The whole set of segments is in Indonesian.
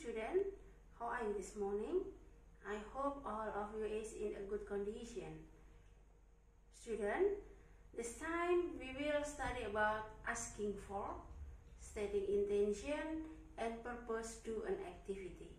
student, how are you this morning? I hope all of you is in a good condition. Student, this time we will study about asking for, stating intention, and purpose to an activity.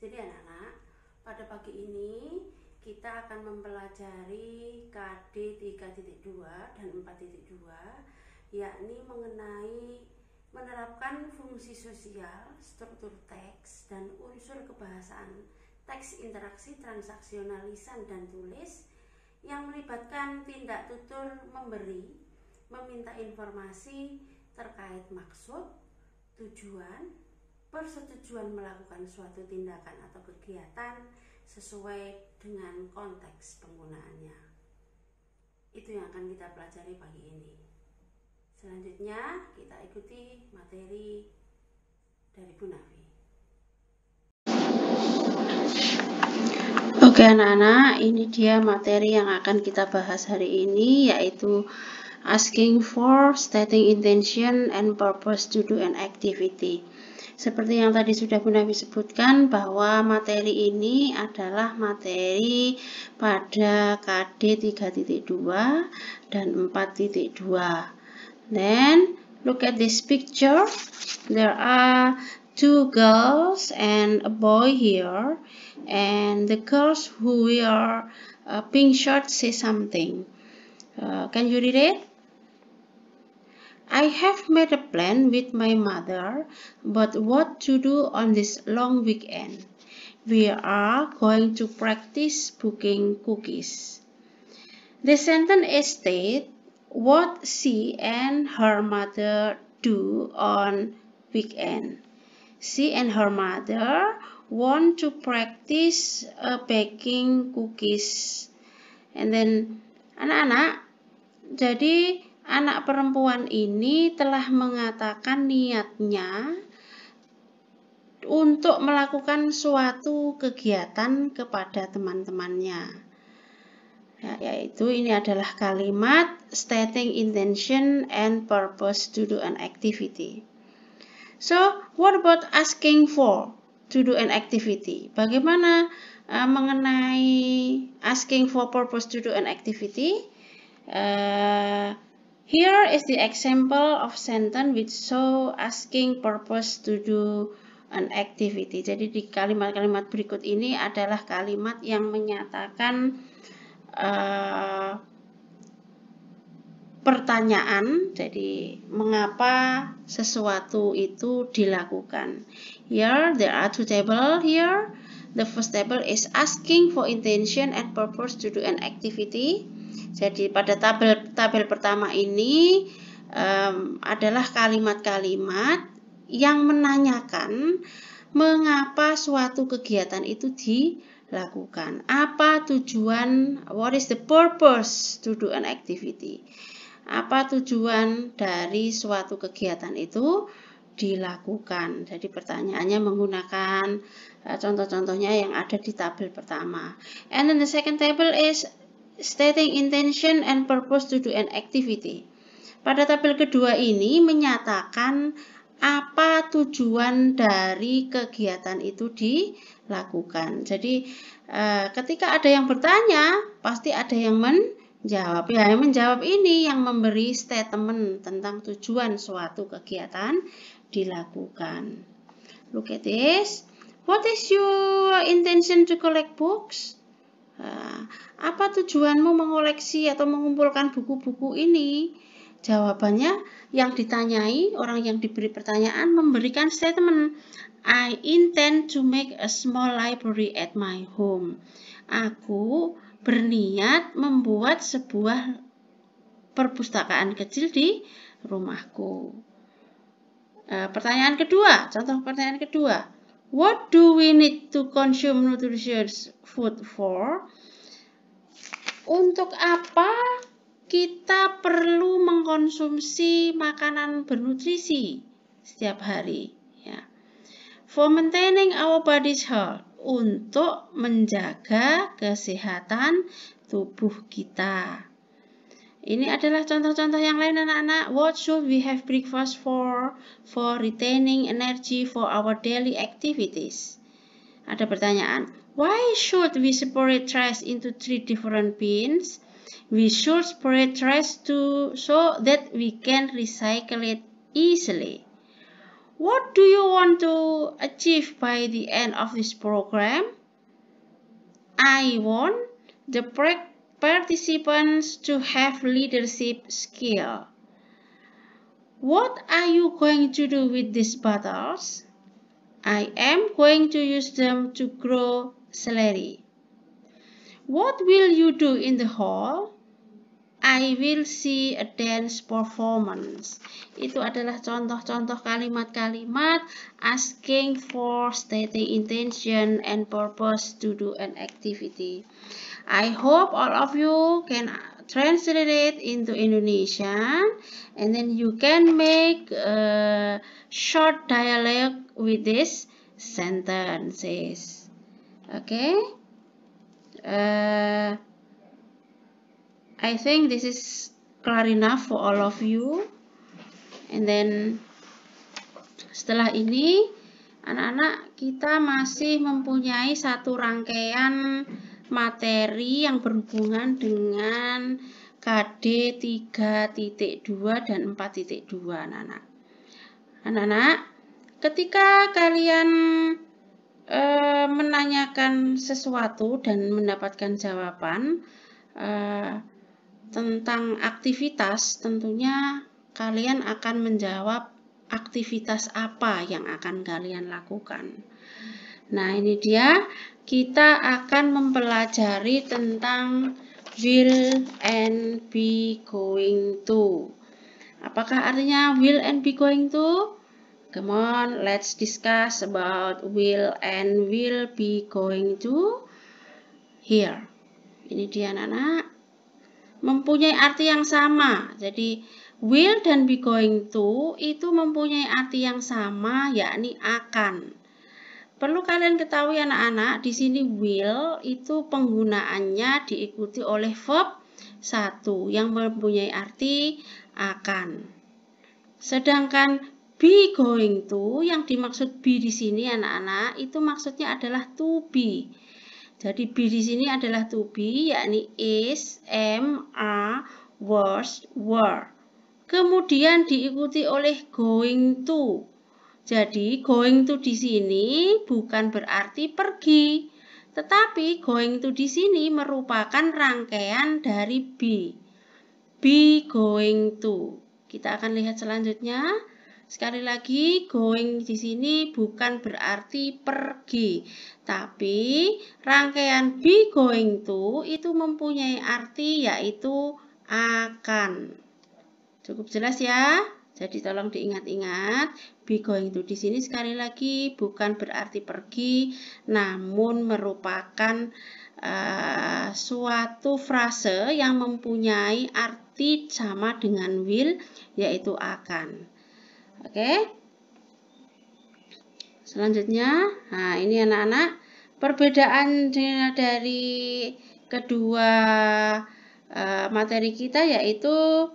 Jadi anak-anak, pada pagi ini kita akan mempelajari KD 3.2 dan 4.2, yakni mengenai menerapkan fungsi sosial, struktur teks, dan unsur kebahasaan teks interaksi transaksional lisan dan tulis yang melibatkan tindak tutur memberi, meminta informasi terkait maksud, tujuan, persetujuan melakukan suatu tindakan atau kegiatan sesuai dengan konteks penggunaannya. Itu yang akan kita pelajari pagi ini. Selanjutnya kita ikuti materi dari Bu Nafi. Oke anak-anak, ini dia materi yang akan kita bahas hari ini, yaitu asking for, stating intention, and purpose to do an activity. Seperti yang tadi sudah Bu Nafi sebutkan, bahwa materi ini adalah materi pada KD 3.2 dan 4.2. Then look at this picture. There are two girls and a boy here, and the girls who wear a pink shirt say something. Can you read it? I have made a plan with my mother about what to do on this long weekend. We are going to practice baking cookies. The sentence states what she and her mother do on weekend. She and her mother want to practice baking cookies. And then anak-anak, jadi anak perempuan ini telah mengatakan niatnya untuk melakukan suatu kegiatan kepada teman-temannya. Yaitu ini adalah kalimat stating intention and purpose to do an activity. So, what about asking for to do an activity? Bagaimana mengenai asking for purpose to do an activity? Here is the example of sentence which show asking purpose to do an activity. Jadi di kalimat-kalimat berikut ini adalah kalimat yang menyatakan pertanyaan, jadi mengapa sesuatu itu dilakukan. Here there are two tables here. The first table is asking for intention and purpose to do an activity. Jadi pada tabel pertama ini adalah kalimat-kalimat yang menanyakan mengapa suatu kegiatan itu dilakukan. Apa tujuan, what is the purpose to do an activity? Apa tujuan dari suatu kegiatan itu dilakukan? Jadi pertanyaannya menggunakan contoh-contohnya yang ada di tabel pertama. And then the second table is stating intention and purpose to do an activity. Pada tabel kedua ini menyatakan apa tujuan dari kegiatan itu dilakukan. Jadi ketika ada yang bertanya, pasti ada yang menjawab. Ya, yang menjawab ini yang memberi statement tentang tujuan suatu kegiatan dilakukan. Look at this. What is your intention to collect books? Apa tujuanmu mengoleksi atau mengumpulkan buku-buku ini? Jawabannya yang ditanyai, orang yang diberi pertanyaan memberikan statement, I intend to make a small library at my home. Aku berniat membuat sebuah perpustakaan kecil di rumahku. Pertanyaan kedua, contoh pertanyaan kedua. What do we need to consume nutritious food for? Untuk apa kita perlu mengkonsumsi makanan bernutrisi setiap hari? Ya. For maintaining our body's health, untuk menjaga kesehatan tubuh kita. Ini adalah contoh-contoh yang lain anak-anak. What should we have breakfast for retaining energy for our daily activities? Ada pertanyaan. Why should we separate trash into 3 different bins? We should separate trash so that we can recycle it easily. What do you want to achieve by the end of this program? I want the participants to have leadership skill. What are you going to do with these bottles? I am going to use them to grow celery. What will you do in the hall? I will see a dance performance. Itu adalah contoh-contoh kalimat-kalimat asking for, stating intention and purpose to do an activity. I hope all of you can translate it into Indonesian, and then you can make a short dialogue with these sentences. Okay? I think this is clear enough for all of you. And then setelah ini anak-anak kita masih mempunyai satu rangkaian materi yang berhubungan dengan KD 3.2 dan 4.2 anak-anak. Anak-anak, ketika kalian menanyakan sesuatu dan mendapatkan jawaban tentang aktivitas, tentunya kalian akan menjawab aktivitas apa yang akan kalian lakukan. Nah, ini dia, kita akan mempelajari tentang will and be going to. Apakah artinya will and be going to? Come on, let's discuss about will and will be going to. Here. Ini dia anak-anak. Mempunyai arti yang sama. Jadi will dan be going to itu mempunyai arti yang sama, yakni akan. Perlu kalian ketahui anak-anak, di sini will itu penggunaannya diikuti oleh verb 1 yang mempunyai arti akan. Sedangkan be going to yang dimaksud be di sini anak-anak itu maksudnya adalah to be. Jadi be di sini adalah to be, yakni is, am, are, was, were. Kemudian diikuti oleh going to. Jadi going to di sini bukan berarti pergi, tetapi going to di sini merupakan rangkaian dari be. Be going to. Kita akan lihat selanjutnya. Sekali lagi, going di sini bukan berarti pergi, tapi rangkaian be going to itu mempunyai arti yaitu akan. Cukup jelas ya? Jadi tolong diingat-ingat, be going to di sini sekali lagi bukan berarti pergi, namun merupakan suatu frase yang mempunyai arti sama dengan will, yaitu akan. Oke. Selanjutnya, nah ini anak-anak, perbedaan dari kedua materi kita yaitu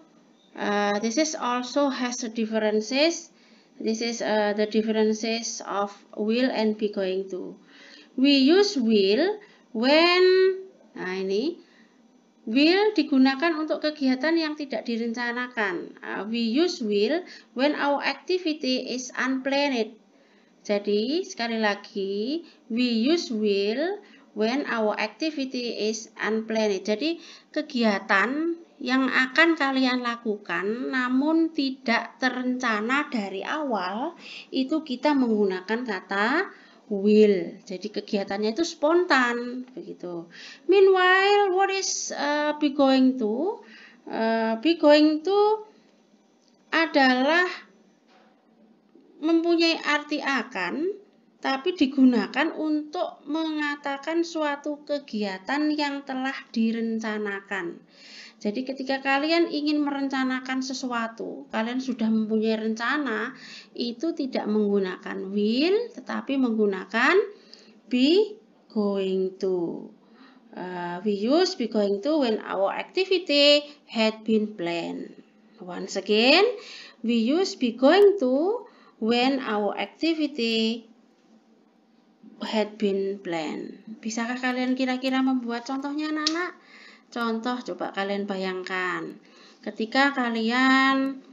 this is also has differences. This is the differences of will and be going to. We use will when, nah ini, will digunakan untuk kegiatan yang tidak direncanakan. We use will when our activity is unplanned. Jadi, sekali lagi, we use will when our activity is unplanned. Jadi, kegiatan yang akan kalian lakukan namun tidak terencana dari awal, itu kita menggunakan kata will. Jadi kegiatannya itu spontan begitu. Meanwhile, what is be going to? Be going to adalah mempunyai arti akan, tapi digunakan untuk mengatakan suatu kegiatan yang telah direncanakan. Jadi ketika kalian ingin merencanakan sesuatu, kalian sudah mempunyai rencana, itu tidak menggunakan will, tetapi menggunakan be going to. We use be going to when our activity had been planned. Once again, we use be going to when our activity had been planned. Bisakah kalian kira-kira membuat contohnya, anak-anak? Contoh, coba kalian bayangkan. Ketika kalian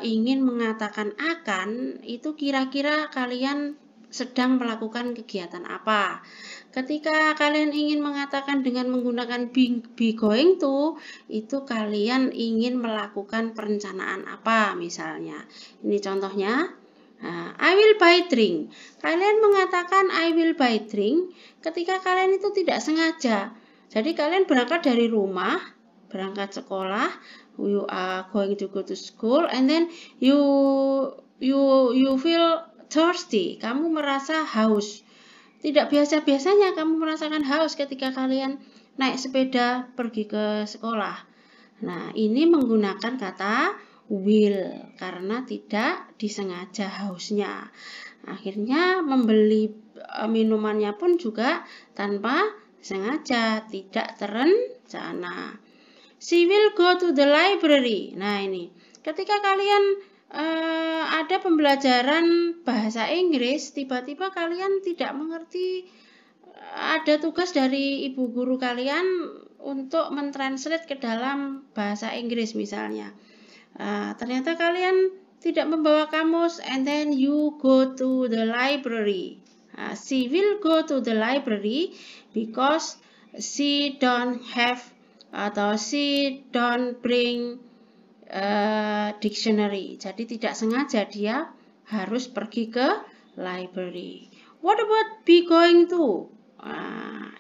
ingin mengatakan akan, itu kira-kira kalian sedang melakukan kegiatan apa? Ketika kalian ingin mengatakan dengan menggunakan be going to, itu kalian ingin melakukan perencanaan apa misalnya. Ini contohnya. I will buy drink. Kalian mengatakan I will buy drink ketika kalian itu tidak sengaja. Jadi kalian berangkat dari rumah, berangkat sekolah, you are going to go to school, and then you feel thirsty. Kamu merasa haus. Tidak biasa-biasanya kamu merasakan haus ketika kalian naik sepeda pergi ke sekolah. Nah, ini menggunakan kata will karena tidak disengaja hausnya. Akhirnya membeli minumannya pun juga tanpa sengaja, tidak terencana. She will go to the library. Nah, ini ketika kalian ada pembelajaran bahasa Inggris, tiba-tiba kalian tidak mengerti, ada tugas dari ibu guru kalian untuk mentranslate ke dalam bahasa Inggris misalnya. Ternyata kalian tidak membawa kamus, and then you go to the library. She will go to the library because she don't have atau she don't bring dictionary. Jadi tidak sengaja dia harus pergi ke library. What about be going to?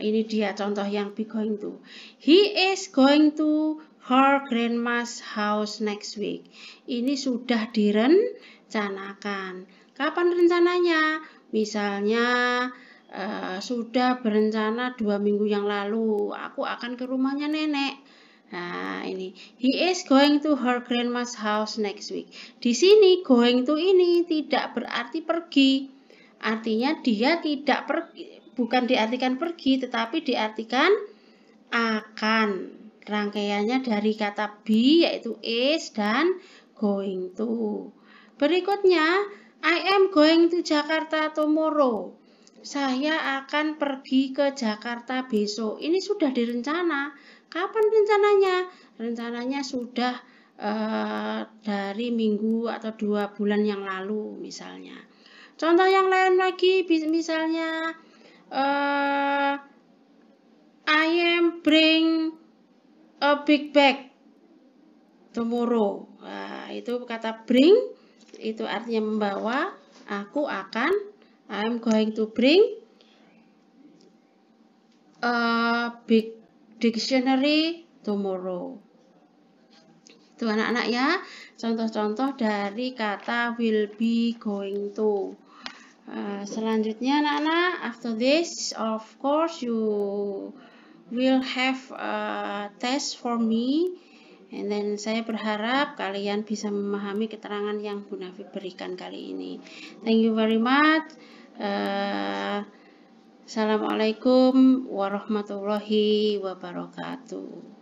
Ini dia contoh yang be going to. He is going to her grandma's house next week. Ini sudah direncanakan. Kapan rencananya? Misalnya sudah berencana 2 minggu yang lalu, aku akan ke rumahnya nenek. Nah, ini he is going to her grandma's house next week. Di sini going to ini tidak berarti pergi. Artinya dia tidak pergi, bukan diartikan pergi, tetapi diartikan akan. Rangkaiannya dari kata be yaitu is dan going to. Berikutnya, I am going to Jakarta tomorrow. Saya akan pergi ke Jakarta besok. Ini sudah direncana. Kapan rencananya? Rencananya sudah dari minggu atau 2 bulan yang lalu misalnya. Contoh yang lain lagi, misalnya I am bring a big bag tomorrow. Nah, itu kata bring, itu artinya membawa. Aku akan, I am going to bring a big dictionary tomorrow. Itu anak-anak ya, contoh-contoh dari kata will be, going to. Selanjutnya anak-anak, after this of course you will have a test for me, and then saya berharap kalian bisa memahami keterangan yang Bu Nafi berikan kali ini. Thank you very much. Assalamualaikum warahmatullahi wabarakatuh.